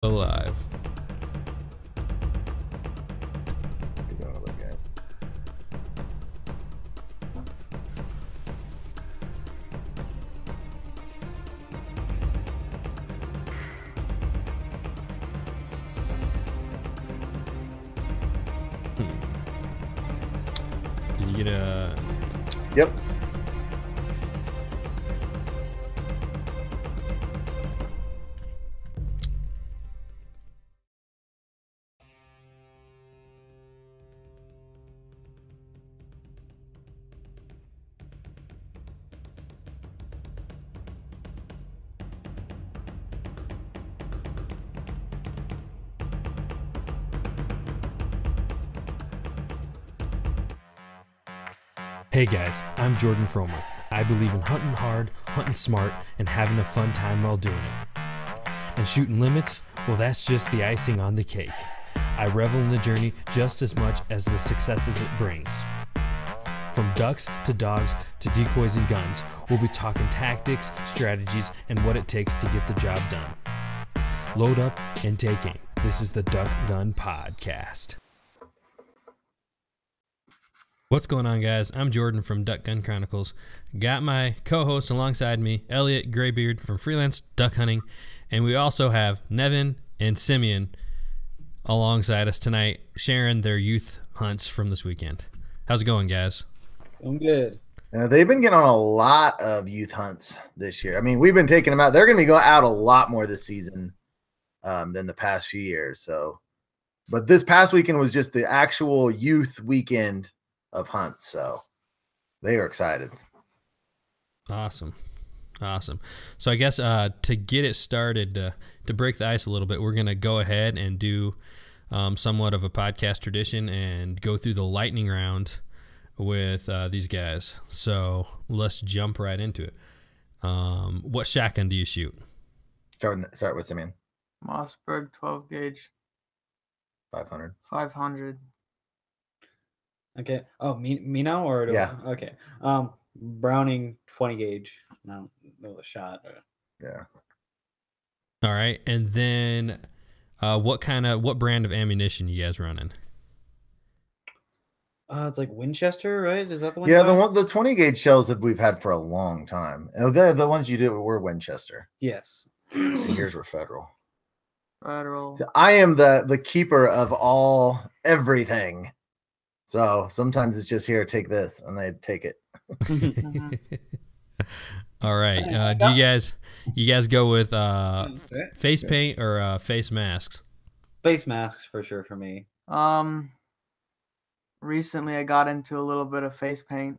Alive. He's one of those guys. Did you get a... Yep. Hey guys, I'm Jordan Fromer. I believe in hunting hard, hunting smart, and having a fun time while doing it. And shooting limits, well, that's just the icing on the cake. I revel in the journey just as much as the successes it brings. From ducks to dogs to decoys and guns, we'll be talking tactics, strategies, and what it takes to get the job done. Load up and take aim. This is the Duck Gun Podcast. What's going on, guys? I'm Jordan from Duck Gun Chronicles. Got my co-host alongside me, Elliot Graybeard from Freelance Duck Hunting, and we also have Nevin and Simeon alongside us tonight, sharing their youth hunts from this weekend. How's it going, guys? I'm good. They've been getting on a lot of youth hunts this year. I mean, we've been taking them out. They're going to be going out a lot more this season than the past few years. But this past weekend was just the actual youth weekend of hunts, so they are excited. Awesome. So I guess to get it started, to break the ice a little bit, we're going to go ahead and do somewhat of a podcast tradition and go through the lightning round with these guys. So let's jump right into it. What shotgun do you shoot? Start with Simeon. Mossberg 12 gauge 500. 500. Okay. Oh, me now or Yeah. Okay. Browning 20 gauge. No a shot. Yeah. All right, and then what brand of ammunition you guys running? It's like Winchester, right? Is that the one? Yeah, the 20 gauge shells that we've had for a long time. And the ones you did were Winchester. Yes. And yours were Federal. Federal. So I am the keeper of everything. So sometimes it's just here, take this, and they take it. All right. Do you guys go with face paint or face masks? Face masks for sure for me. Recently I got into a little bit of face paint.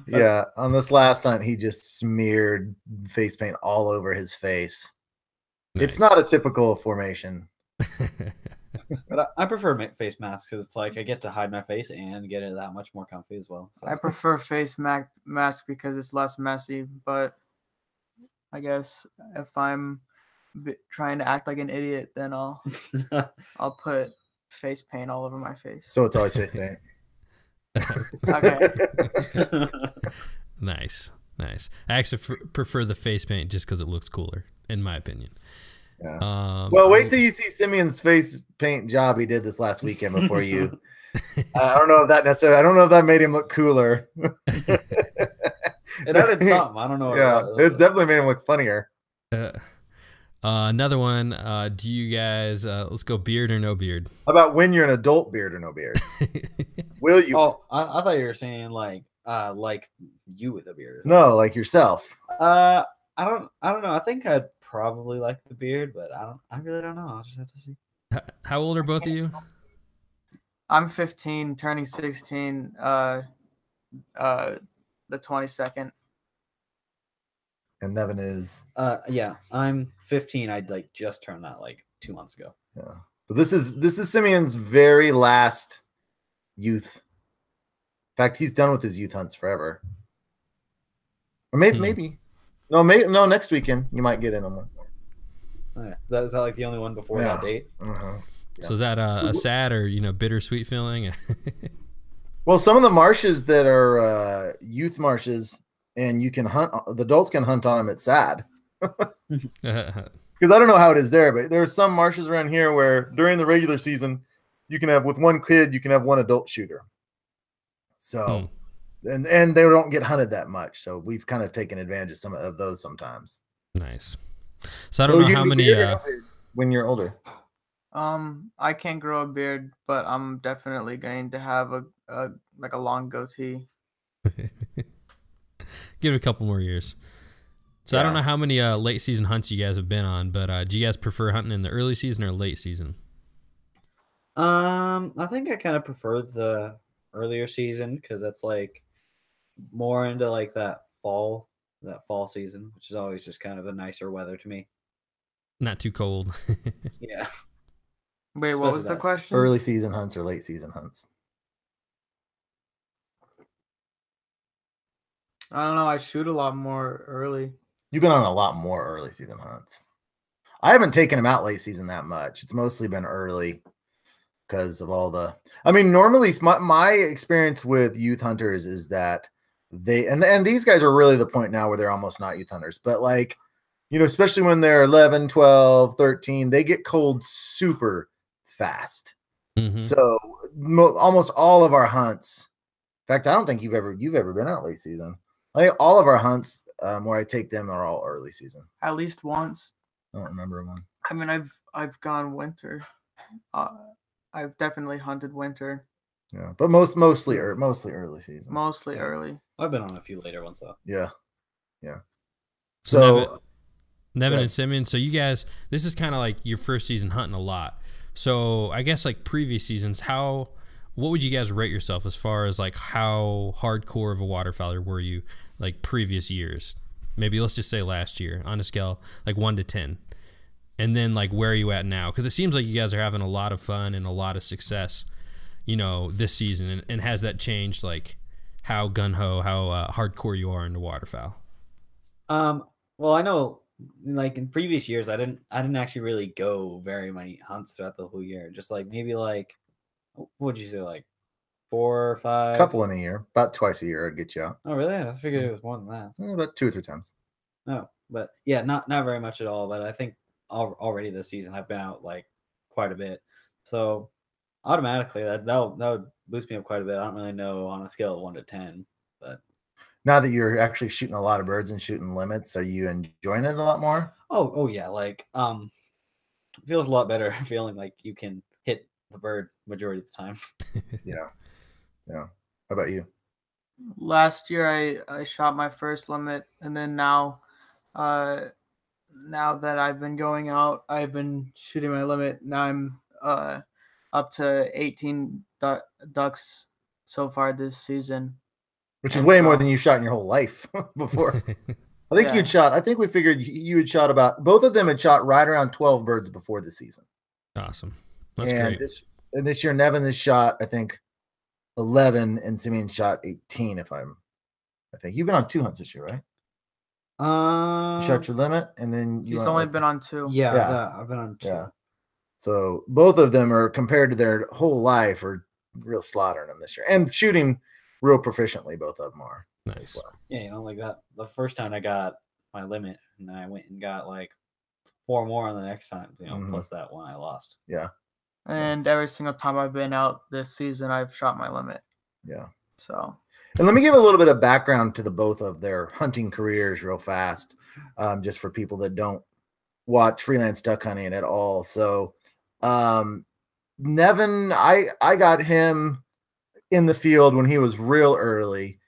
Yeah, on this last hunt, he just smeared face paint all over his face. Nice. It's not a typical formation. But I prefer face masks because it's like I get to hide my face and get it that much more comfy as well. So. I prefer face mask because it's less messy, but I guess if I'm trying to act like an idiot, then I'll put face paint all over my face. So it's always face paint. Okay. Nice. I actually prefer the face paint just because it looks cooler, in my opinion. Yeah. Well, wait till you see Simeon's face paint job he did this last weekend before you. I don't know if that made him look cooler. It added something. I don't know. Yeah, it definitely made him look funnier. Another one. Do you guys? Let's go beard or no beard. How about when you're an adult, beard or no beard? Will you? Oh, I thought you were saying like you with a beard. No, like yourself. I don't know. I think I'd probably like the beard, but I really don't know. I'll just have to see. How old are both of you? I'm 15, turning 16 the 22nd. And Nevin is yeah, I'm 15. I'd just turned that 2 months ago. Yeah. So this is Simeon's very last youth. In fact, he's done with his youth hunts forever. Or maybe. No, next weekend you might get in on one. Oh, yeah. Is that the only one before that date? Uh-huh. Yeah. So is that a sad or bittersweet feeling? Well, some of the marshes that are youth marshes, and you can hunt. The adults can hunt on them. It's sad. because I don't know how it is there, but there are some marshes around here where during the regular season, you can have with one kid, you can have one adult shooter. So, and they don't get hunted that much. So we've kind of taken advantage of some of those sometimes. Nice. So I don't know how many. When you're older. I can't grow a beard, but I'm definitely going to have a long goatee. Give it a couple more years. So I don't know how many late season hunts you guys have been on, but do you guys prefer hunting in the early season or late season? I think I kind of prefer the earlier season because that's like more into like that fall season, which is always just kind of a nicer weather to me. Not too cold. Yeah. Wait, what was the question? Early season hunts or late season hunts? I don't know. I shoot a lot more early. You've been on a lot more early season hunts. I haven't taken them out late season that much. It's mostly been early because of all the. I mean, normally my experience with youth hunters is that they and these guys are really the point now where they're almost not youth hunters, but like, you know, especially when they're 11, 12, 13, they get cold super fast. Mm-hmm. So almost all of our hunts. In fact, I don't think you've ever been out late season. I think all of our hunts where I take them are all early season. At least once. I don't remember one. I mean, I've gone winter. I've definitely hunted winter. Yeah, but mostly early season. Mostly early. I've been on a few later ones though. Yeah. So Nevin and Simeon, so you guys, this is kind of like your first season hunting a lot. So I guess like previous seasons, what would you guys rate yourself as far as like how hardcore of a waterfowler were you like previous years? Maybe let's just say last year on a scale like 1 to 10. And then like where are you at now? Because it seems like you guys are having a lot of fun and a lot of success, you know, this season. And has that changed like how gung-ho, how hardcore you are into waterfowl? Well, I know like in previous years I didn't actually really go very many hunts throughout the whole year. Just like maybe like what would you say, like 4 or 5? Couple in a year, about twice a year I'd get you out. Oh really? I figured it was more than that. About 2 or 3 times. No, but yeah, not very much at all. But I think already this season I've been out like quite a bit. So automatically that would boost me up quite a bit. I don't really know on a scale of 1 to 10, but now that you're actually shooting a lot of birds and shooting limits, are you enjoying it a lot more? Oh yeah, like it feels a lot better feeling like you can hit the bird majority of the time. Yeah. How about you? Last year I shot my first limit, and then now that I've been going out, I've been shooting my limit. Now I'm up to 18 ducks so far this season. Which is way more than you shot in your whole life before. I think we figured you had shot both of them had shot right around 12 birds before the season. Awesome. That's great. This year, Nevin has shot, I think, 11 and Simeon shot 18. I think you've been on 2 hunts this year, right? You shot your limit and then he's only been on 2. Yeah, I've been on 2. Yeah. So both of them are compared to their whole life are real slaughtering them this year and shooting real proficiently. Both of them are. Nice. Well. Yeah, you know, like that. The first time I got my limit, and then I went and got like 4 more on the next time. You know, plus that one I lost. Yeah. And every single time I've been out this season, I've shot my limit. Yeah. So. And let me give a little bit of background to the both of their hunting careers real fast, just for people that don't watch freelance duck hunting at all. So, Nevin, I got him in the field when he was real early,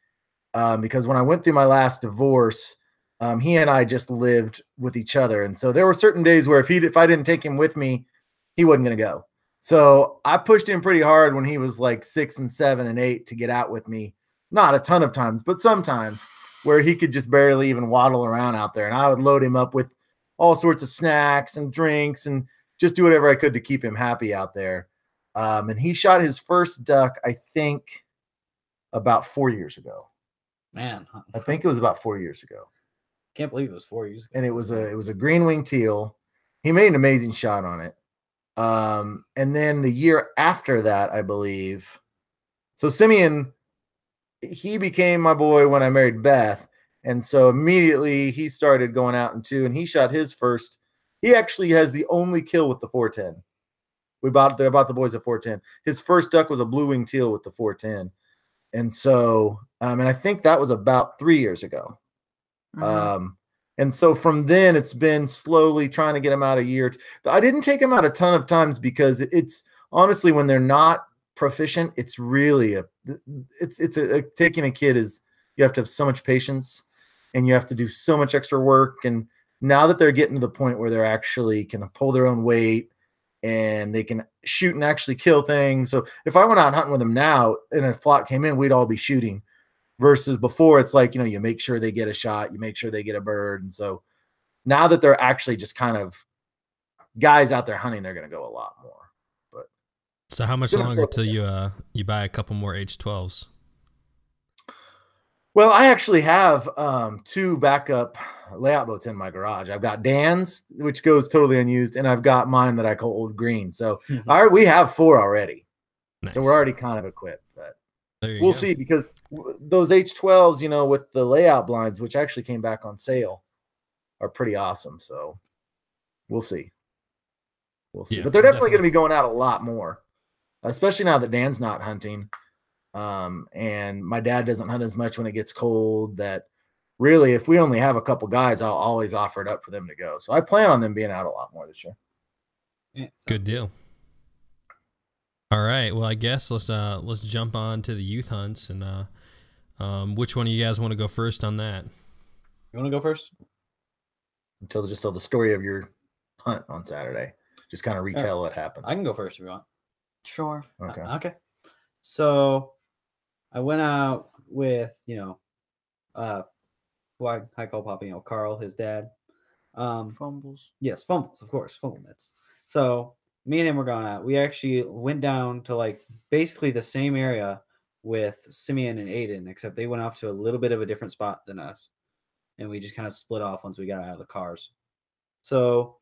because when I went through my last divorce, he and I just lived with each other, and so there were certain days where if I didn't take him with me, he wasn't going to go. So I pushed him pretty hard when he was like 6 and 7 and 8 to get out with me. Not a ton of times, but sometimes where he could just barely even waddle around out there, and I would load him up with all sorts of snacks and drinks and just do whatever I could to keep him happy out there. And he shot his first duck, I think, about 4 years ago. Man, I think it was about 4 years ago. Can't believe it was 4 years ago. And it was a green wing teal. He made an amazing shot on it. And then the year after that, I believe. So Simeon, he became my boy when I married Beth. And so immediately he started going out and he shot his first He actually has the only kill with the 410. I bought the boys a 410. His first duck was a blue wing teal with the 410. And so, and I think that was about 3 years ago. Mhm. And so from then it's been slowly trying to get him out a year. I didn't take him out a ton of times because it's honestly, when they're not proficient, it's really taking a kid is, you have to have so much patience and you have to do so much extra work. And now that they're getting to the point where they're actually can pull their own weight and they can shoot and actually kill things. So if I went out hunting with them now and a flock came in, we'd all be shooting. Versus before, it's like, you make sure they get a shot, you make sure they get a bird. And so now that they're actually just kind of guys out there hunting, they're going to go a lot more. But so how much longer till you buy a couple more H12s? Well, I actually have 2 backup layout boats in my garage. I've got Dan's, which goes totally unused, and I've got mine that I call Old Green. So we have 4 already. Nice. So we're already kind of equipped. But we'll see, because those H12s, with the layout blinds, which actually came back on sale, are pretty awesome. So we'll see. Yeah, but they're definitely going to be going out a lot more, especially now that Dan's not hunting. And my dad doesn't hunt as much when it gets cold. That really, if we only have a couple guys, I'll always offer it up for them to go. So I plan on them being out a lot more this year. Yeah, good deal. All right. Well, I guess let's jump on to the youth hunts, and which one of you guys want to go first on that? You want to go first? Tell the story of your hunt on Saturday. Just kind of retell what happened. I can go first if you want. Sure. Okay. Okay. So I went out with, who I call Poppy, Carl, his dad. Fumbles. Yes, fumbles, of course, fumble mitts. So me and him were going out. We actually went down to basically the same area with Simeon and Aiden, except they went off to a little bit of a different spot than us. And we just kind of split off once we got out of the cars. So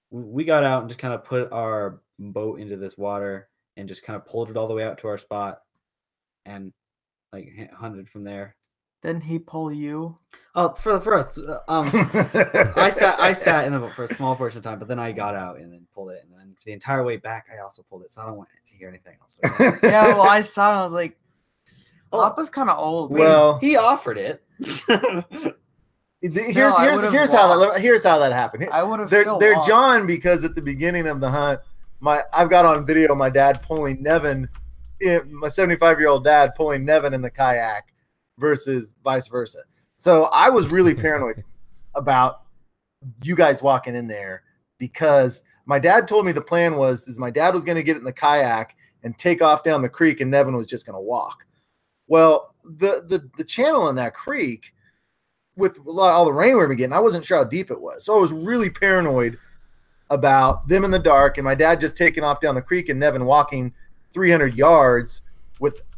we got out and just kind of put our boat into this water and just kind of pulled it all the way out to our spot and hunted from there. Didn't he pull you? Oh, for the first, I sat in the boat for a small portion of time, but then I got out and then pulled it, and then the entire way back I also pulled it, so I don't want to hear anything else. Yeah, well, I saw it. I was like, Papa's kind of old. Well, he offered it. Here's how that happened. I would have. They're John, because at the beginning of the hunt, I've got on video my dad pulling Nevin, my 75-year-old dad pulling Nevin in the kayak versus vice versa. So I was really paranoid about you guys walking in there, because my dad told me the plan was my dad was going to get in the kayak and take off down the creek, and Nevin was just going to walk. Well, the channel in that creek, with all the rain we were getting, I wasn't sure how deep it was. So I was really paranoid about them in the dark and my dad just taking off down the creek and Nevin walking 300 yards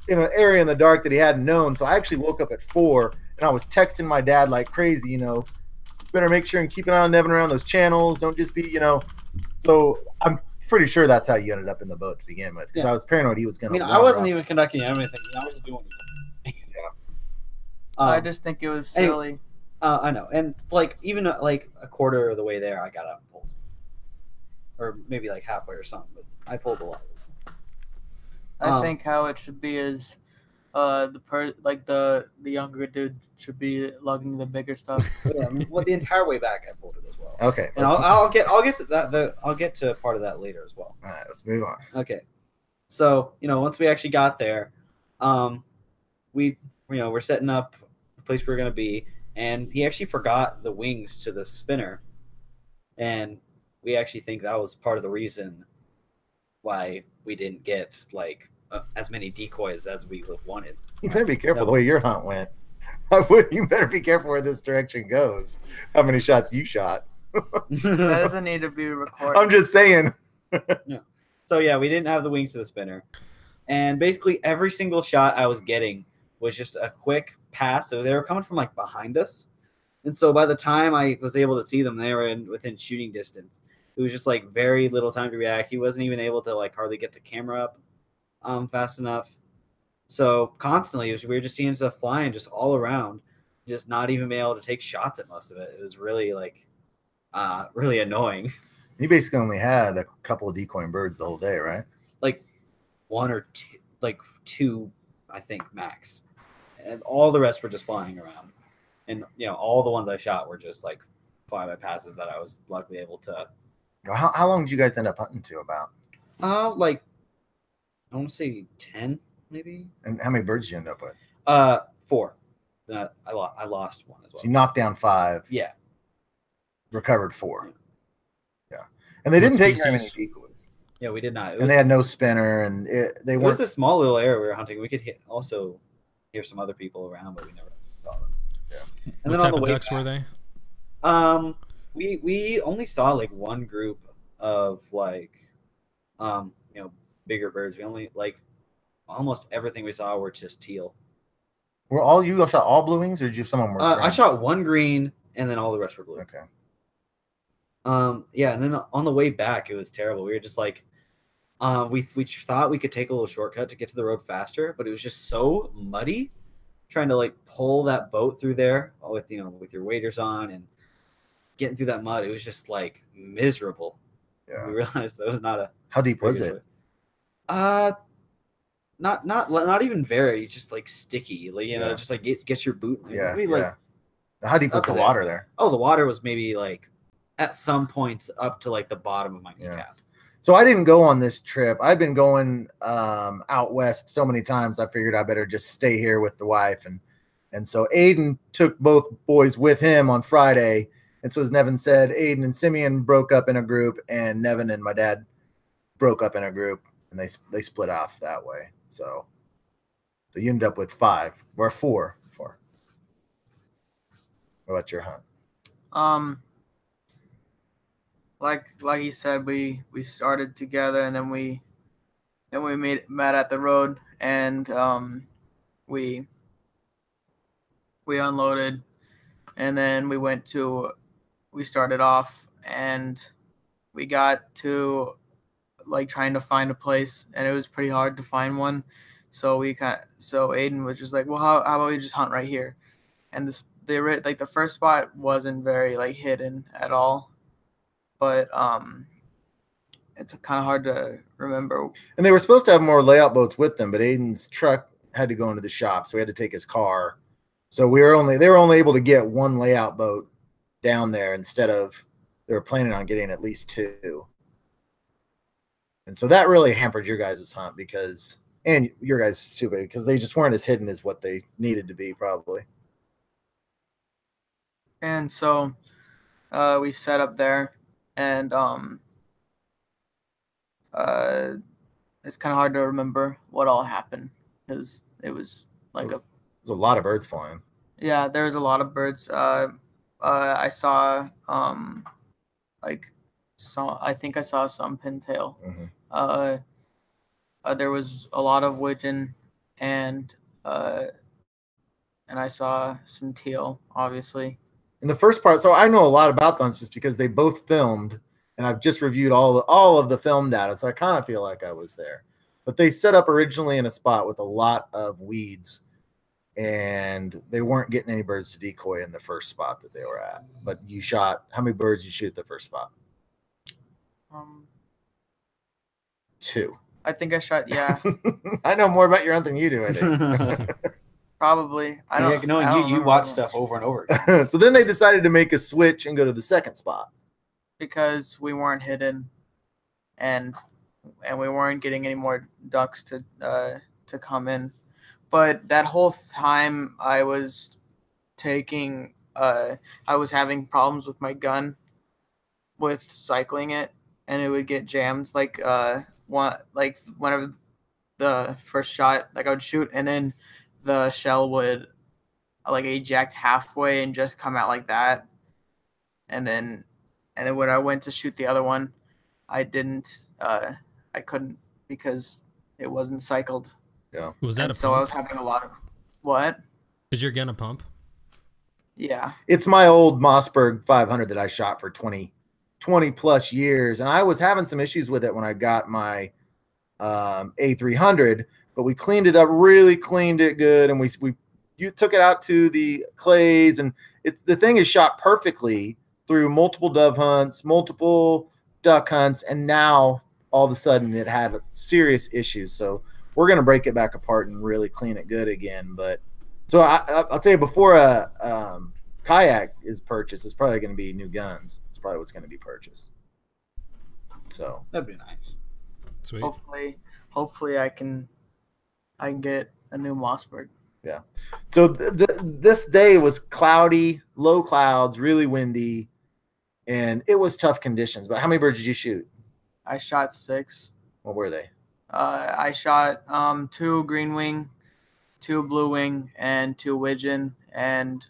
in an area in the dark that he hadn't known. So I actually woke up at 4 and I was texting my dad like crazy, better make sure and keep an eye on Nevin around those channels. Don't just be, So I'm pretty sure that's how you ended up in the boat to begin with, because I was paranoid he was going to. I wasn't even conducting anything. I was just doing it. I just think it was silly. I know, and even a quarter of the way there, I got out and pulled, or maybe halfway or something. But I pulled a lot. I think how it should be is, the younger dude should be lugging the bigger stuff. The entire way back, I pulled it as well. Okay, and I'll get to that. I'll get to part of that later as well. All right, let's move on. Okay, so once we actually got there, we're setting up the place we're gonna be. And he actually forgot the wings to the spinner. And we actually think that was part of the reason why we didn't get as many decoys as we would have wanted. You better be careful the way your hunt went. You better be careful where this direction goes. How many shots you shot. That doesn't need to be recorded. I'm just saying. Yeah. So yeah, we didn't have the wings to the spinner. And basically every single shot I was getting was just a quick pass. So they were coming from behind us. And so by the time I was able to see them, they were within shooting distance. It was just very little time to react. He wasn't even able to hardly get the camera up fast enough. So constantly we were just seeing stuff flying just all around, just not even being able to take shots at most of it. It was really really annoying. You basically only had a couple of decoying birds the whole day, right? Like one or two, like two, I think max, and all the rest were just flying around. And all the ones I shot were just like flyby passes that I was luckily able to. How long did you guys end up hunting to about? Like I want to say 10 maybe. And how many birds did you end up with? 4. I lost one as well. So you knocked down 5. Yeah. Recovered 4. Yeah. And they didn't take very many decoys. Yeah, we did not. And they had no spinner, and it was a small little area we were hunting. We could also hear some other people around, but we never saw them. Yeah. And what type of ducks were they? We only saw like one group of like, bigger birds. We only like almost everything we saw were just teal. Were you shot all blue wings, or did you have some of them were green? I shot one green, and then all the rest were blue. Okay. Yeah, and then on the way back, it was terrible. We were just like, we thought we could take a little shortcut to get to the road faster, but it was just so muddy. Trying to like pull that boat through there with your waders on and getting through that mud, it was just like miserable. Yeah. We realized that was not a. How deep was it? Not even very. It's just like sticky, like just like get your boot. Yeah. Maybe, like, how deep was the water there? Oh, the water was maybe like at some points up to like the bottom of my kneecap. So I didn't go on this trip. I'd been going out west so many times. I figured I better just stay here with the wife, and so Aiden took both boys with him on Friday. And so as Nevin said, Aiden and Simeon broke up in a group, and Nevin and my dad broke up in a group, and they split off that way. So you ended up with 5 or 4. What about your hunt? Like he said, we started together, and then we met at the road, and we unloaded, and then we started off, and we got to like trying to find a place, and it was pretty hard to find one. So Aiden was just like, well, how about we just hunt right here? And the first spot wasn't very like hidden at all. But it's kind of hard to remember. And they were supposed to have more layout boats with them, but Aiden's truck had to go into the shop, so we had to take his car. So they were only able to get one layout boat down there instead of they were planning on getting at least 2. And so that really hampered your guys' hunt and your guys too, because they just weren't as hidden as what they needed to be probably. And so we set up there. And it's kind of hard to remember what all happened because it was like there's a lot of birds flying. Yeah, there was a lot of birds. I saw I think I saw some pintail. Mm-hmm. There was a lot of widgeon, and I saw some teal, obviously. In the first part, so I know a lot about them just because they both filmed, and I've just reviewed all of the film data, so I kind of feel like I was there. But they set up originally in a spot with a lot of weeds, and they weren't getting any birds to decoy in the first spot that they were at. But you shot, how many birds did you shoot at the first spot? 2. I think I shot, yeah. I know more about your hunt than you do, I think. Probably. I don't know. You watch stuff over and over again. So then they decided to make a switch and go to the second spot. Because we weren't hidden, and we weren't getting any more ducks to come in. But that whole time I was having problems with my gun with cycling it, and it would get jammed whenever the first shot, like I would shoot, and then the shell would like eject halfway and just come out like that. And then when I went to shoot the other one, I couldn't because it wasn't cycled. Yeah. Was that so I was having a lot of what? Is your gun a pump? Yeah. It's my old Mossberg 500 that I shot for 20 plus years. And I was having some issues with it when I got my A300, but we cleaned it up, really cleaned it good. And you took it out to the clays, and the thing is shot perfectly through multiple dove hunts, multiple duck hunts, and now all of a sudden it had serious issues. So we're going to break it back apart and really clean it good again. But so I'll tell you, before a kayak is purchased, it's probably going to be new guns. It's probably what's going to be purchased. So That'd be nice. Sweet. Hopefully I can get a new Mossberg. yeah. So this day was cloudy, low clouds, really windy, and it was tough conditions. But how many birds did you shoot? I shot 6. What were they? I shot 2 green wing, 2 blue wing, and 2 widgeon, and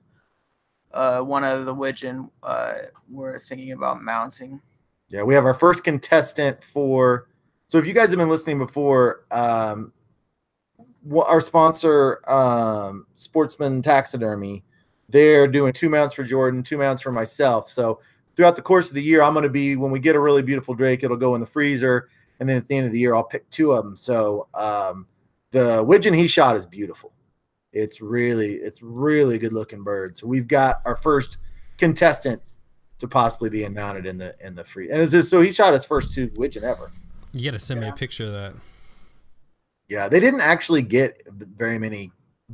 one of the widgeon we're thinking about mounting. Yeah, we have our first contestant for. So if you guys have been listening before, our sponsor, Sportsman Taxidermy, they're doing 2 mounts for Jordan, 2 mounts for myself. So throughout the course of the year, I'm going to be, when we get a really beautiful drake, it'll go in the freezer. And then at the end of the year, I'll pick 2 of them. So the widgeon he shot is beautiful. It's really good looking bird. So we've got our first contestant to possibly being mounted in the free. And so he shot his first 2 widgeon ever. You got to send me a picture of that. Yeah, they didn't actually get very many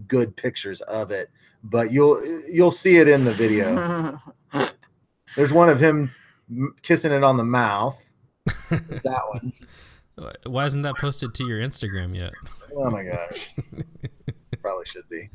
good pictures of it, but you'll see it in the video. There's one of him kissing it on the mouth. That one. Why isn't that posted to your Instagram yet? Oh my gosh. Probably should be.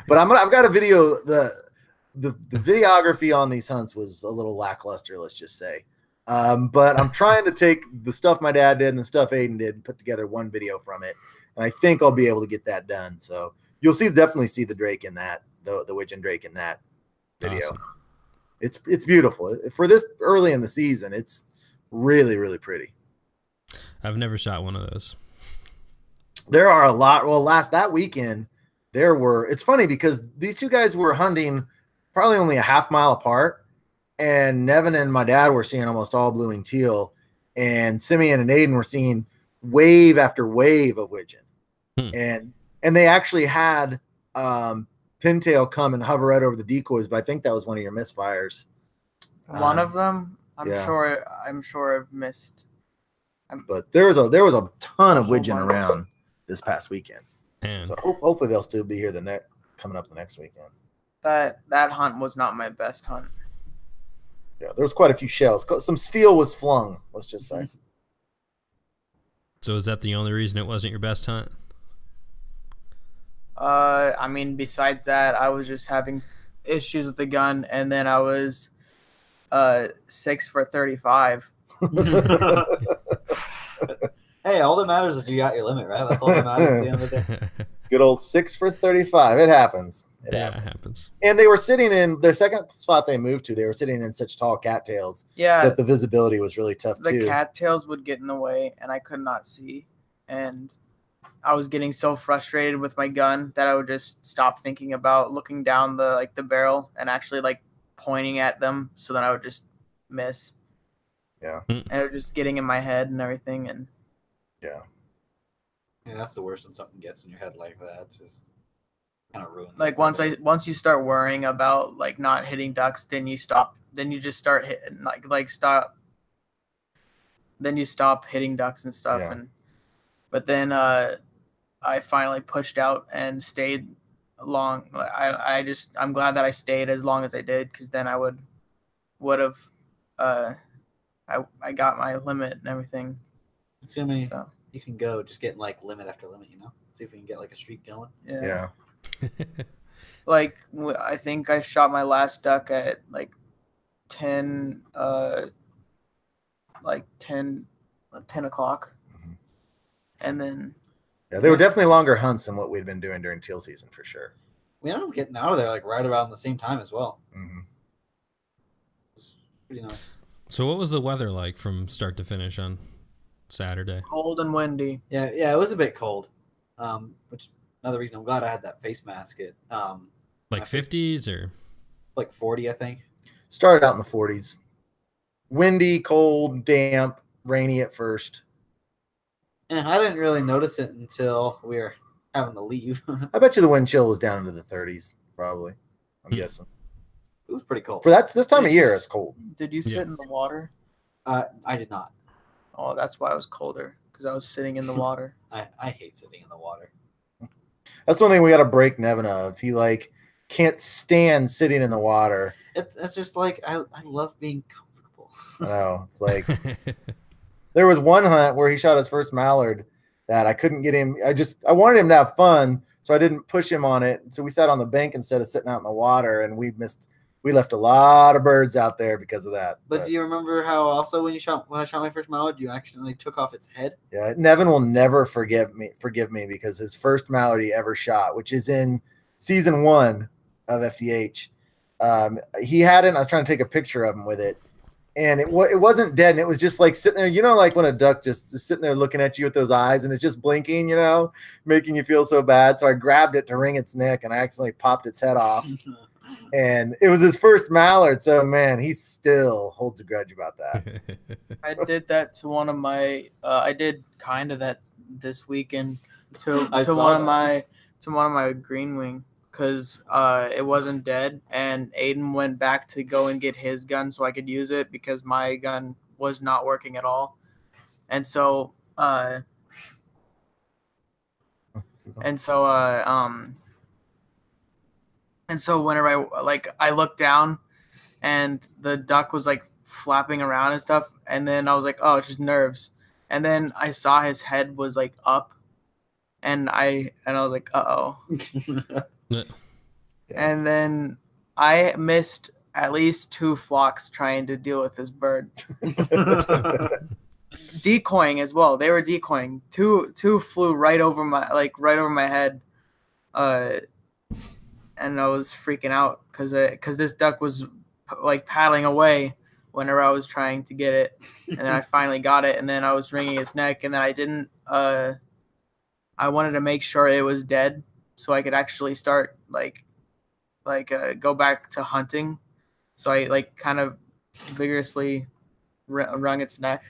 But I've got a video. The videography on these hunts was a little lackluster, let's just say. But I'm trying to take the stuff my dad did and the stuff Aiden did and put together one video from it. And I think I'll be able to get that done. So you'll definitely see the drake in that, the widgeon drake in that video. Awesome. It's beautiful. For this early in the season, it's really, really pretty. I've never shot one of those. There are a lot. Well, that weekend, it's funny because these 2 guys were hunting probably only a half mile apart. And Nevin and my dad were seeing almost all blue-winged teal. And Simeon and Aiden were seeing wave after wave of widgeon. And they actually had pintail come and hover right over the decoys, but I think that was one of your misfires. One of them, I'm yeah. sure I've missed. But there was a ton of widgeon around this past weekend. Man. So hopefully they'll still be here coming up the next weekend. That hunt was not my best hunt. Yeah, there was quite a few shells. Some steel was flung, let's just say. So is that the only reason it wasn't your best hunt? I mean, besides that, I was just having issues with the gun, and then I was 6 for 35. Hey, all that matters is you got your limit, right? That's all that matters at the end of the day. Good old 6 for 35. It happens. It happens. And they were sitting in their second spot they moved to. They were sitting in such tall cattails that the visibility was really tough too. The cattails would get in the way, and I could not see. And I was getting so frustrated with my gun that I would just stop thinking about looking down the barrel and actually pointing at them, so that I would just miss. Yeah. And it was just getting in my head and everything, and yeah, that's the worst when something gets in your head like that. Just kind of ruins. Once you start worrying about not hitting ducks, then you stop. Then you just start hitting stop. Then you stop hitting ducks and stuff, but then I finally pushed out and stayed long. I'm glad that I stayed as long as I did, because then I would have I got my limit and everything. See how many you can go, just getting limit after limit, See if we can get a streak going. Yeah. I think I shot my last duck at 10 o'clock. Mm-hmm. And then they were definitely longer hunts than what we'd been doing during teal season for sure. We ended up getting out of there right around the same time as well. Mm-hmm. It's pretty nice. So what was the weather like from start to finish on Saturday? Cold and windy. Yeah, it was a bit cold. Which another reason I'm glad I had that face mask. 50s or 40, I think. Started out in the 40s. Windy, cold, damp, rainy at first. And I didn't really notice it until we were having to leave. I bet you the wind chill was down into the 30s, probably. I'm guessing. It was pretty cold. For this time of Did you year, s- it's cold. Did you sit Yeah. in the water? I did not. Oh, that's why it was colder, because I was sitting in the water. I hate sitting in the water. That's one thing we got to break Nevin of. He like can't stand sitting in the water. It's just like I love being comfortable. I know. It's like there was one hunt where he shot his first mallard that I couldn't get him. I wanted him to have fun, so I didn't push him on it. So we sat on the bank instead of sitting out in the water, and we left a lot of birds out there because of that. But do you remember how also when I shot my first mallard, you accidentally took off its head? Yeah, Nevin will never forgive me because his first mallard he ever shot, which is in season 1 of FDH, he had it. I was trying to take a picture of him with it, and it wasn't dead, and it was just like sitting there. You know, like when a duck just is sitting there looking at you with those eyes, and it's just blinking. You know, making you feel so bad. So I grabbed it to wring its neck, and I accidentally popped its head off. And it was his first mallard, so man, he still holds a grudge about that. I did that to one of my. I did kind of that this weekend to one of my green wing, because it wasn't dead, and Aiden went back to go and get his gun so I could use it because my gun was not working at all, and so whenever I looked down, and the duck was like flapping around and stuff, and then I was like, oh, it's just nerves, and then I saw his head was like up, and I was like, uh-oh. Yeah. And then I missed at least 2 flocks trying to deal with this bird. Decoying as well. They were decoying. Two flew right over my head. And I was freaking out because this duck was like paddling away whenever I was trying to get it, and then I finally got it, and then I was wringing its neck, and then I didn't. I wanted to make sure it was dead so I could actually start go back to hunting. So I like kind of vigorously wrung its neck,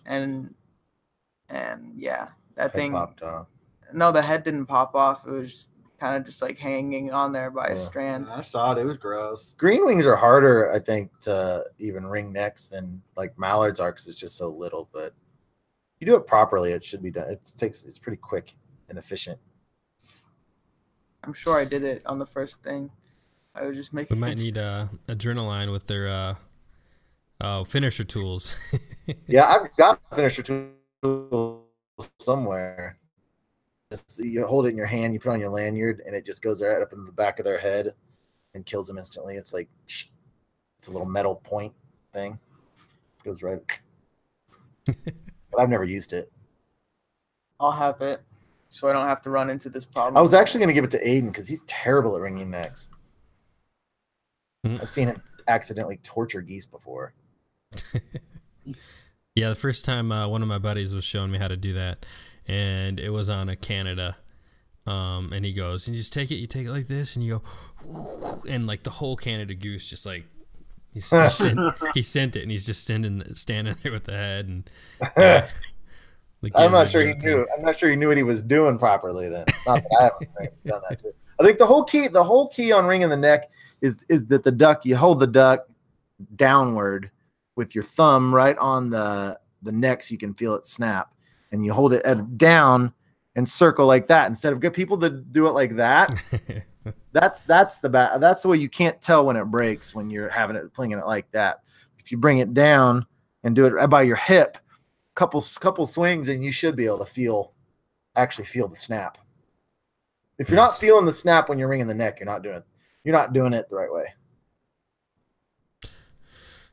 and yeah, that Head thing popped off. No, the head didn't pop off. It was kind of just like hanging on there by a strand. I saw it. It was gross. Green wings are harder, I think, to even wring necks than like mallards are because it's just so little. But if you do it properly, it should be done. It's pretty quick and efficient. I'm sure I did it on the first thing. I was just making. We might need Adrenaline with their finisher tools. Yeah, I've got a finisher tool somewhere. You hold it in your hand, you put it on your lanyard, and it just goes right up in the back of their head and kills them instantly. It's like it's a little metal point thing. It goes right. But I've never used it. I'll have it, so I don't have to run into this problem. I was actually going to give it to Aiden because he's terrible at wringing necks. I've seen him accidentally torture geese before. Yeah, the first time one of my buddies was showing me how to do that, and it was on a Canada, and he goes, and you take it like this, and you go, and like the whole Canada goose just like he sent it, and he's just standing there with the head, and I'm not sure he knew. I'm not sure he knew what he was doing properly. Then, not that I haven't done that too. I think the whole key on wringing the neck is that you hold the duck downward with your thumb right on the neck so you can feel it snap, and you hold it down and circle like that instead of get people to do it like that. That's the way you can't tell when it breaks when you're flinging it like that. If you bring it down and do it right by your hip, couple swings, and you should be able to actually feel the snap. If you're not feeling the snap when you're wringing the neck, you're not doing it the right way.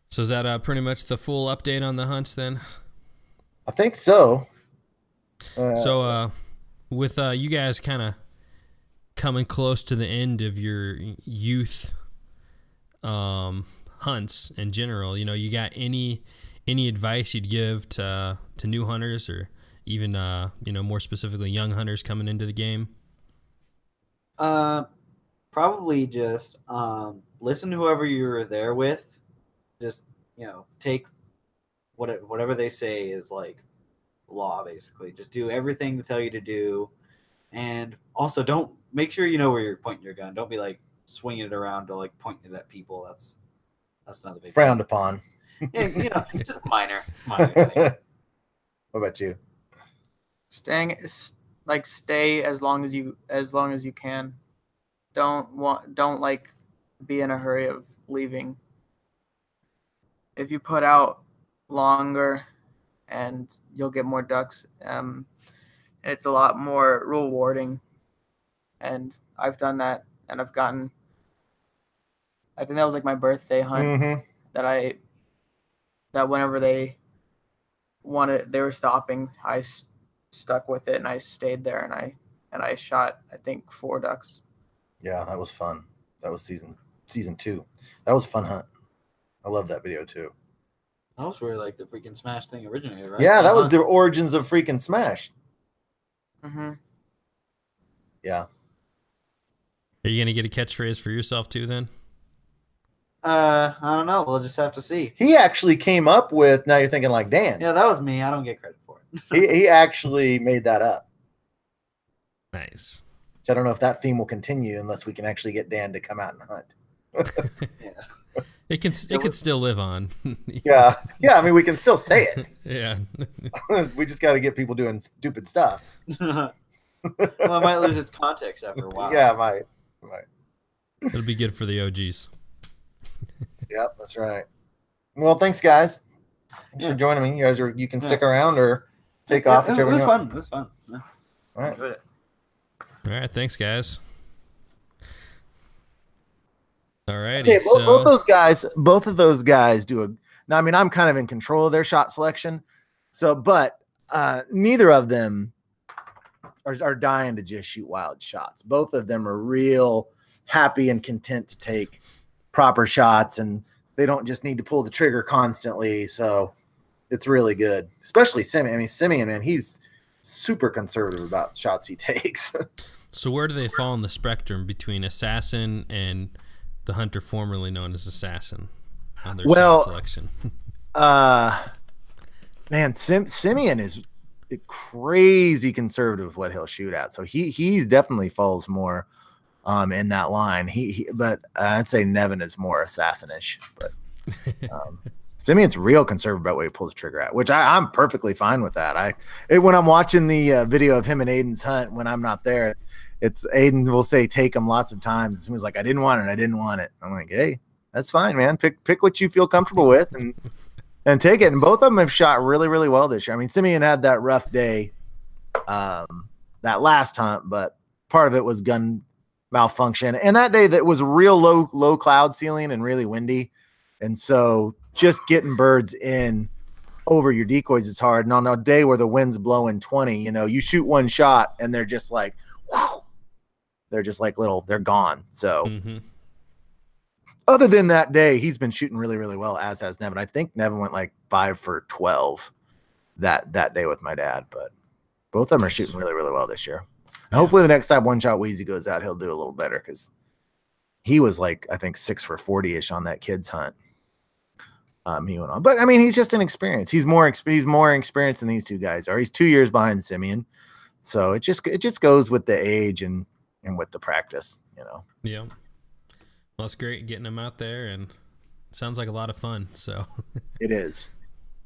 So is that pretty much the full update on the hunts then? I think so. With you guys kind of coming close to the end of your youth hunts in general, you got any advice you'd give to new hunters or even more specifically young hunters coming into the game? Probably just listen to whoever you're there with. Just take whatever they say is like law, basically. Just do everything they tell you to do, and also don't make sure you know where you're pointing your gun. Don't be like swinging it around to like pointing it at people. That's another big Frowned thing. upon. Yeah, you know, just minor thing. What about you? Stay as long as you can. Don't like be in a hurry of leaving. If you put out longer, and you'll get more ducks. And it's a lot more rewarding. And I've done that, and I've gotten. I think that was like my birthday hunt that whenever they were stopping, I stuck with it and I stayed there and I shot I think 4 ducks. Yeah, that was fun. That was season 2. That was a fun hunt. I love that video too. That was where like the freaking Smash thing originated, right? Yeah, that was the origins of freaking Smash. Mm-hmm. Yeah. Are you gonna get a catchphrase for yourself too then? I don't know. We'll just have to see. He actually came up with. Now you're thinking like Dan. Yeah, that was me. I don't get credit for it. he actually made that up. Nice. Which I don't know if that theme will continue unless we can actually get Dan to come out and hunt. Yeah. It can still live on. Yeah. I mean, we can still say it. Yeah. We just got to get people doing stupid stuff. Well, it might lose its context after a while. Yeah, it might. It'll be good for the OGs. Yep, that's right. Well, thanks, guys. Thanks for joining me. You can stick around or take off. It was fun. It was fun. Yeah. All right. Enjoyed it. All right, thanks, guys. All right. Okay, both of those guys do a. Now, I mean, I'm kind of in control of their shot selection, but neither of them are dying to just shoot wild shots. Both of them are real happy and content to take proper shots, and they don't just need to pull the trigger constantly. So it's really good, especially Simeon. I mean, Simeon, man, he's super conservative about shots he takes. So where do they fall on the spectrum between assassin and the hunter formerly known as assassin on their shot selection? Man, Simeon is crazy conservative with what he'll shoot at. So he definitely falls more in that line. But I'd say Nevin is more assassin-ish. But Simeon's real conservative about what he pulls the trigger at, which I'm perfectly fine with that. When I'm watching the video of him and Aiden's hunt, when I'm not there, it's Aiden will say take him lots of times. And Simeon's like, I didn't want it. I'm like, hey, that's fine, man. Pick what you feel comfortable with and take it. And both of them have shot really, really well this year. I mean, Simeon had that rough day that last hunt, but part of it was gun malfunction. And that day that was real low cloud ceiling and really windy. And so just getting birds in over your decoys is hard. And on a day where the wind's blowing 20, you shoot one shot and they're just like, whew, they're just like they're gone. So other than that day, he's been shooting really, really well, as has Nevin. I think Nevin went like 5 for 12 that day with my dad, but both of them are shooting really, really well this year. And hopefully the next time One Shot Wheezy goes out, he'll do a little better, because he was like, I think 6 for 40-ish on that kid's hunt. He went on, but I mean, he's just inexperienced. He's more experienced than these two guys are. He's 2 years behind Simeon, so it just goes with the age and with the practice, Yeah. Well, it's great getting him out there, and it sounds like a lot of fun. So it is.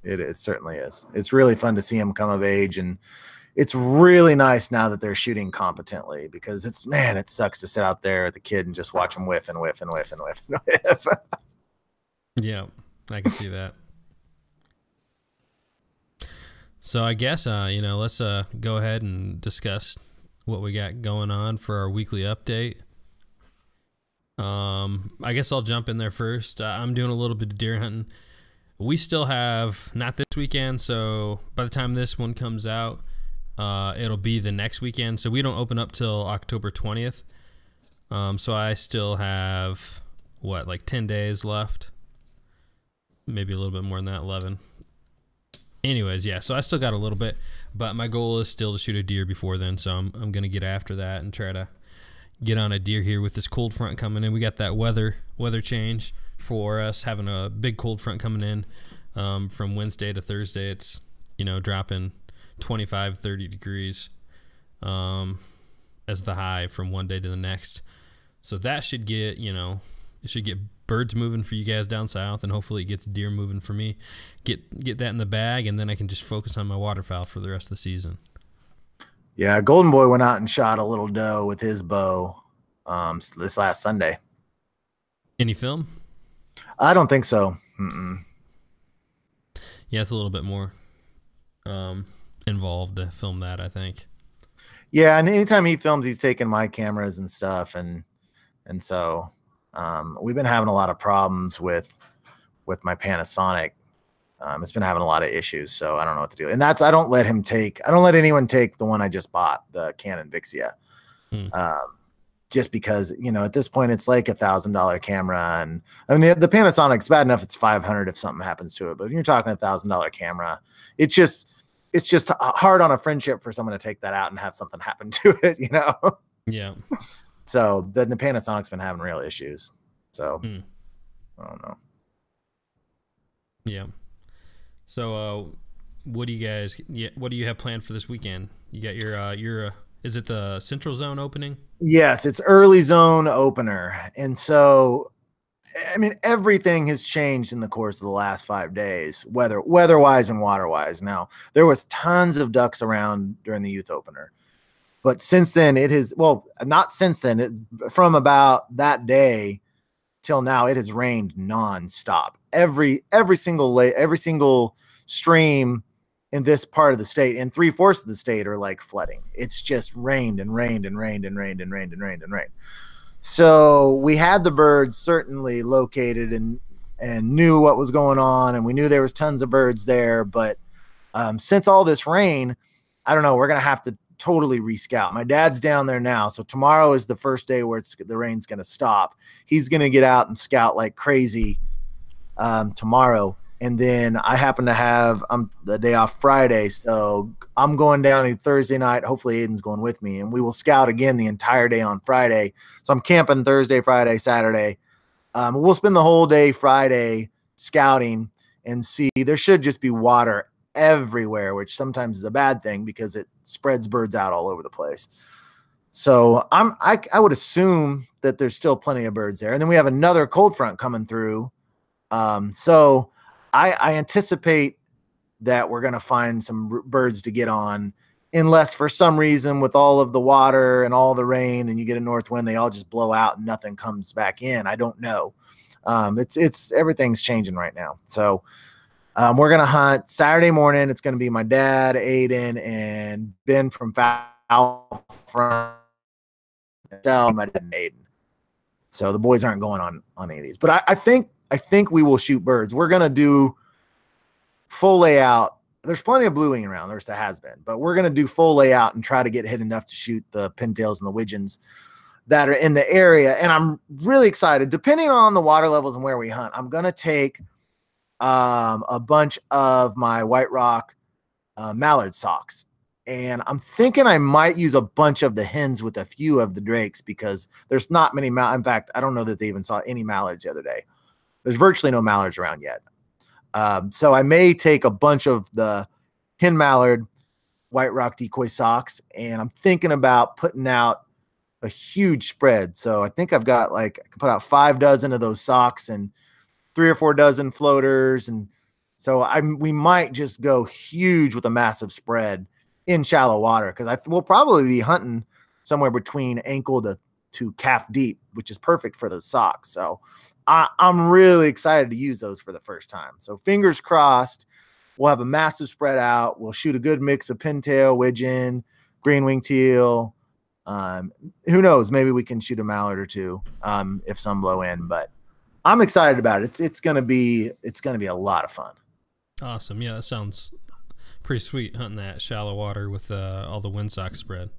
It certainly is. It's really fun to see him come of age, and it's really nice now that they're shooting competently, because it sucks to sit out there at the kid and just watch him whiff and whiff and whiff and whiff and whiff. Yeah, I can see that. So I guess, let's go ahead and discuss what we got going on for our weekly update. I guess I'll jump in there first. I'm doing a little bit of deer hunting. We still have, not this weekend, so by the time this one comes out, it'll be the next weekend. So we don't open up till October 20th. So I still have, 10 days left? Maybe a little bit more than that, 11. Anyways, yeah, so I still got a little bit, but my goal is still to shoot a deer before then, so I'm going to get after that and try to get on a deer here with this cold front coming in. We got that weather change for us, having a big cold front coming in from Wednesday to Thursday. It's, dropping 25, 30 degrees as the high from one day to the next. So that should get, it should get birds moving for you guys down south, and hopefully it gets deer moving for me. Get that in the bag, and then I can just focus on my waterfowl for the rest of the season. Yeah, Golden Boy went out and shot a little doe with his bow this last Sunday. Any film? I don't think so. Mm-mm. Yeah, it's a little bit more involved to film that, I think. Yeah, and anytime he films, he's taking my cameras and stuff, and so we've been having a lot of problems with my Panasonic. It's been having a lot of issues, so I don't know what to do. And I don't let anyone take the one I just bought, the Canon Vixia. Just because, at this point it's like $1,000 camera, and I mean the Panasonic's bad enough it's $500 if something happens to it, but when you're talking $1,000 camera, it's just hard on a friendship for someone to take that out and have something happen to it, Yeah. So then the Panasonic's been having real issues. So I don't know. Yeah. So what do you have planned for this weekend? You got your is it the Central Zone opening? Yes, it's early zone opener. And so, I mean, everything has changed in the course of the last 5 days, weather-wise and water-wise. Now, there was tons of ducks around during the youth opener. But since then, not since then, from about that day till now, it has rained nonstop. Every single stream in this part of the state, and 3/4 of the state are like flooding. It's just rained and rained and rained and rained and rained and rained and rained. So we had the birds certainly located and knew what was going on, and we knew there was tons of birds there. But since all this rain, I don't know, we're going to have to totally rescout. My dad's down there now. So tomorrow is the first day where the rain's going to stop. He's going to get out and scout like crazy tomorrow. And then I happen to have the day off Friday, so I'm going down on Thursday night. Hopefully Aiden's going with me, and we will scout again the entire day on Friday. So I'm camping Thursday, Friday, Saturday. We'll spend the whole day Friday scouting and see. There should just be water everywhere, which sometimes is a bad thing because it spreads birds out all over the place. So I would assume that there's still plenty of birds there. And then we have another cold front coming through. So I anticipate that we're going to find some birds to get on, unless for some reason with all of the water and all the rain, and you get a north wind, they all just blow out and nothing comes back in. I don't know. Everything's changing right now. So we're going to hunt Saturday morning. It's going to be my dad, Aiden, and Ben from Foul Front. My dad and Aiden. So the boys aren't going on any of these, but I think we will shoot birds. We're going to do full layout. There's plenty of blue wing around. There has been, but we're going to do full layout and try to get hit enough to shoot the pintails and the widgeons that are in the area. And I'm really excited. Depending on the water levels and where we hunt, I'm going to take a bunch of my White Rock mallard socks. And I'm thinking I might use a bunch of the hens with a few of the drakes, because there's not many. In fact, I don't know that they even saw any mallards the other day. There's virtually no mallards around yet. So I may take a bunch of the hen mallard White Rock decoy socks, and I'm thinking about putting out a huge spread. So I think I've got I can put out 5 dozen of those socks and 3 or 4 dozen floaters. And so we might just go huge with a massive spread in shallow water, because we'll probably be hunting somewhere between ankle to calf deep, which is perfect for those socks. So I'm really excited to use those for the first time. So fingers crossed, we'll have a massive spread out. We'll shoot a good mix of pintail, widgeon, green wing teal. Who knows? Maybe we can shoot a mallard or two if some blow in. But I'm excited about it. It's gonna be a lot of fun. Awesome. Yeah, that sounds pretty sweet, hunting that shallow water with all the windsock spread.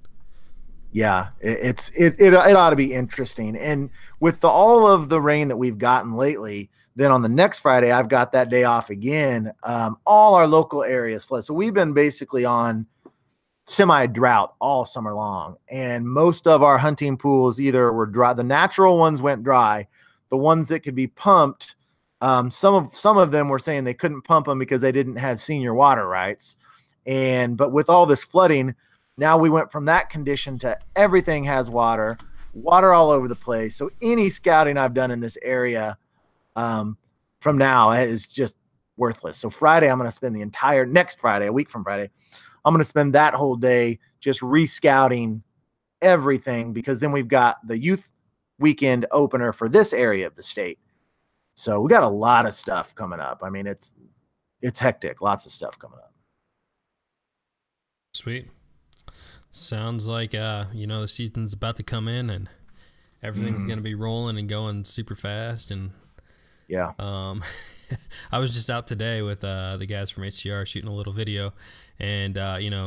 Yeah, it ought to be interesting. And with all of the rain that we've gotten lately, then on the next Friday, I've got that day off again. All our local areas flood. So we've been basically on semi-drought all summer long. And most of our hunting pools either were dry. The natural ones went dry. The ones that could be pumped, some of them were saying they couldn't pump them because they didn't have senior water rights. But with all this flooding, now we went from that condition to everything has water. water all over the place. So any scouting I've done in this area from now is just worthless. So Friday, I'm going to spend the entire next Friday, a week from Friday, I'm going to spend that whole day just re-scouting everything, because then we've got the youth weekend opener for this area of the state. So we got a lot of stuff coming up. I mean, it's hectic. Lots of stuff coming up. Sweet. Sounds like, the season's about to come in and everything's going to be rolling and going super fast. And yeah, I was just out today with the guys from HTR shooting a little video, and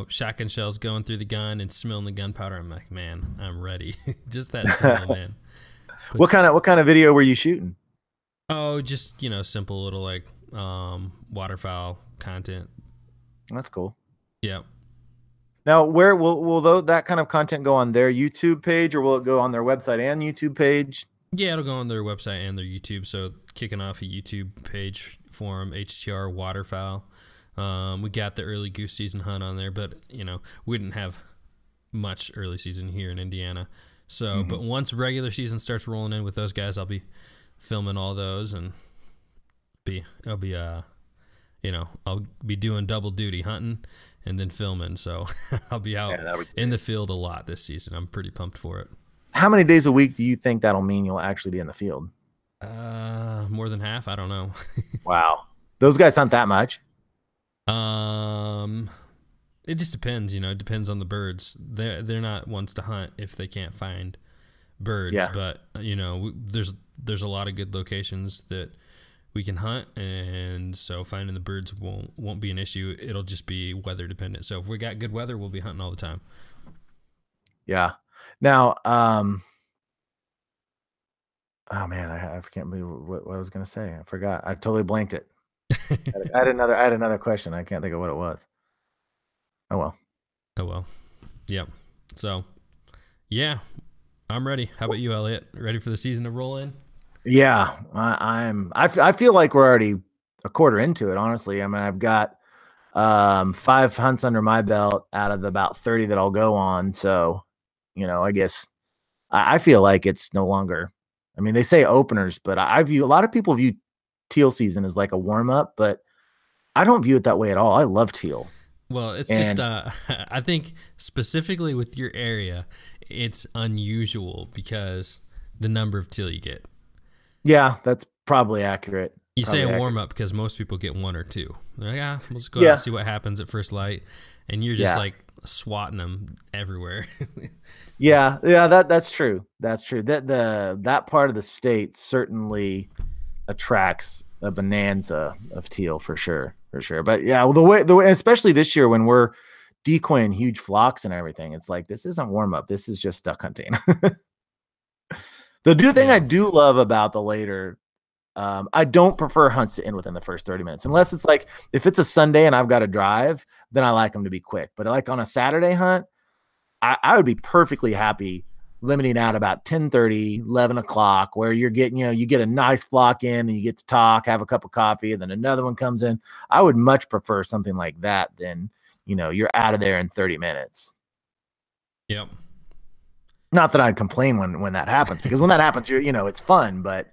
shotgun shells going through the gun and smelling the gunpowder. I'm like, man, I'm ready. Just that smell, man. What kind of video were you shooting? Oh, just simple little like waterfowl content. That's cool. Yeah. Now, where will that kind of content go on their YouTube page, or will it go on their website and YouTube page? Yeah, it'll go on their website and their YouTube. So kicking off a YouTube page for them, HTR Waterfowl. We got the early goose season hunt on there, but we didn't have much early season here in Indiana. So, but once regular season starts rolling in with those guys, I'll be filming all those, and I'll be doing double duty, hunting and then filming. So I'll be out in the field a lot this season. I'm pretty pumped for it. How many days a week do you think that'll mean you'll actually be in the field? More than half. I don't know. Wow. Those guys hunt that much? It just depends, it depends on the birds. They're not ones to hunt if they can't find birds, but there's a lot of good locations that we can hunt, and so finding the birds won't be an issue. It'll just be weather dependent. So if we got good weather, we'll be hunting all the time. Yeah. Now, oh man, I can't believe what I was going to say. I forgot. I totally blanked it. I had another question. I can't think of what it was. Oh well. Yep. So, yeah, I'm ready. How about you, Elliot? Ready for the season to roll in? Yeah, I feel like we're already a quarter into it, honestly. I mean, I've got 5 hunts under my belt out of about 30 that I'll go on. So, I guess I feel like it's no longer, I mean, they say openers, but a lot of people view teal season as like a warm up, but I don't view it that way at all. I love teal. Well, it's just, I think specifically with your area, it's unusual because the number of teal you get. Yeah, that's probably accurate. You say a warm up because most people get 1 or 2. They're like, we'll just go out and see what happens at first light. And you're just like swatting them everywhere. Yeah, that's true. That's true. That part of the state certainly attracts a bonanza of teal for sure. But yeah, well, the way, especially this year when we're decoying huge flocks and everything, it's like, this isn't warm up. This is just duck hunting. The thing I do love about the later, I don't prefer hunts to end within the first 30 minutes, unless it's like, if it's a Sunday and I've got to drive, then I like them to be quick. But like on a Saturday hunt, I would be perfectly happy limiting out about 10:30, 11 o'clock, where you're getting, you get a nice flock in and you get to talk, have a cup of coffee, and then another one comes in. I would much prefer something like that than, you're out of there in 30 minutes. Yep. Not that I'd complain when that happens, because when that happens, it's fun. But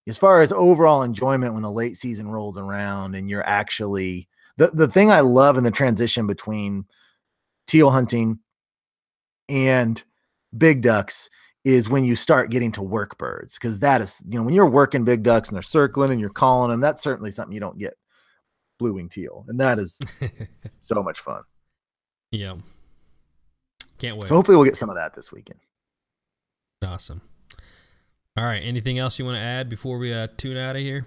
as far as overall enjoyment, when the late season rolls around and you're actually, the thing I love in the transition between teal hunting and big ducks is when you start getting to work birds, because that is, when you're working big ducks and they're circling and you're calling them, that's certainly something you don't get blue-wing teal, and that is so much fun. Yeah, can't wait. So hopefully we'll get some of that this weekend. Awesome. All right, anything else you want to add before we tune out of here?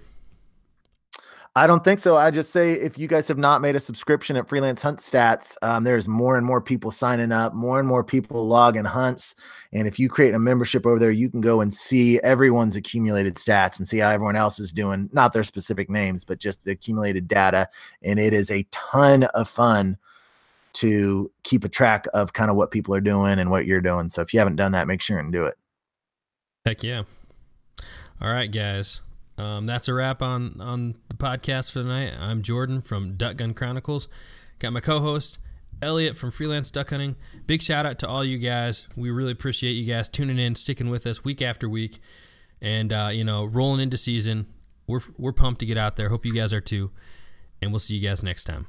I don't think so. I just say, if you guys have not made a subscription at Freelance Hunt Stats, there's more and more people signing up, more and more people logging hunts. And if you create a membership over there, you can go and see everyone's accumulated stats and see how everyone else is doing, not their specific names, but just the accumulated data. And it is a ton of fun to keep a track of kind of what people are doing and what you're doing. So if you haven't done that, make sure and do it. Heck yeah. All right, guys. That's a wrap on the podcast for tonight. I'm Jordan from Duck Gun Chronicles. Got my co-host Elliot from Freelance Duck Hunting. Big shout out to all you guys. We really appreciate you guys tuning in, sticking with us week after week, and rolling into season. We're pumped to get out there. Hope you guys are too, and we'll see you guys next time.